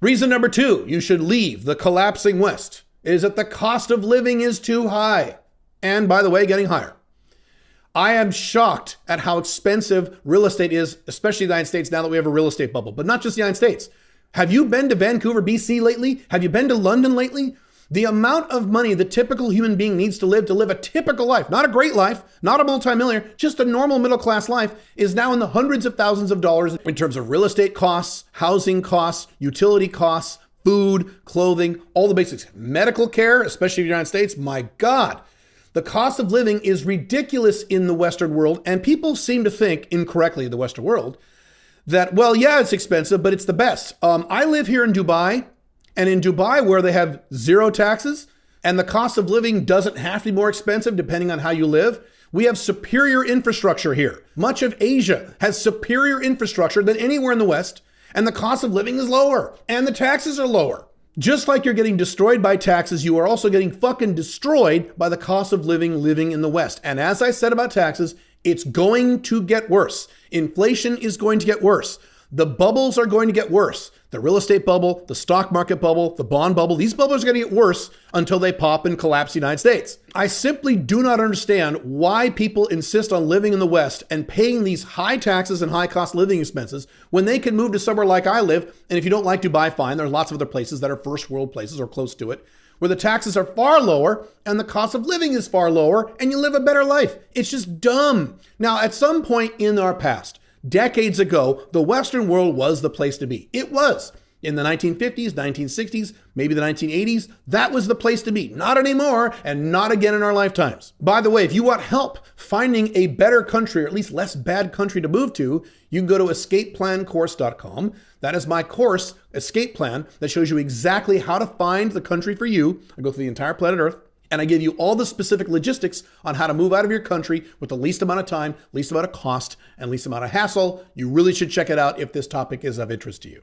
Reason number two, you should leave the collapsing West, is that the cost of living is too high. And by the way, getting higher. I am shocked at how expensive real estate is, especially the United States, now that we have a real estate bubble. But not just the United States. Have you been to Vancouver, BC lately? Have you been to London lately? The amount of money the typical human being needs to live a typical life, not a great life, not a multimillionaire, just a normal middle-class life, is now in the hundreds of thousands of dollars in terms of real estate costs, housing costs, utility costs, food, clothing, all the basics. Medical care, especially in the United States, my God. The cost of living is ridiculous in the Western world, and people seem to think, incorrectly in the Western world, that, well, yeah, it's expensive, but it's the best. I live here in Dubai, and in Dubai, where they have zero taxes, and the cost of living doesn't have to be more expensive depending on how you live, we have superior infrastructure here. Much of Asia has superior infrastructure than anywhere in the West, and the cost of living is lower, and the taxes are lower. Just like you're getting destroyed by taxes, you are also getting fucking destroyed by the cost of living in the West. And as I said about taxes, it's going to get worse. Inflation is going to get worse. The bubbles are going to get worse. The real estate bubble, the stock market bubble, the bond bubble, these bubbles are going to get worse until they pop and collapse the United States. I simply do not understand why people insist on living in the West and paying these high taxes and high cost living expenses when they can move to somewhere like I live. And if you don't like Dubai, fine. There are lots of other places that are first world places or close to it, where the taxes are far lower and the cost of living is far lower and you live a better life. It's just dumb. Now, at some point in our past, decades ago, the Western world was the place to be. It was. In the 1950s, 1960s, maybe the 1980s, that was the place to be. Not anymore, and not again in our lifetimes. By the way, if you want help finding a better country, or at least less bad country to move to, you can go to escapeplancourse.com. That is my course, Escape Plan, that shows you exactly how to find the country for you. I go through the entire planet Earth. And I give you all the specific logistics on how to move out of your country with the least amount of time, least amount of cost, and least amount of hassle. You really should check it out if this topic is of interest to you.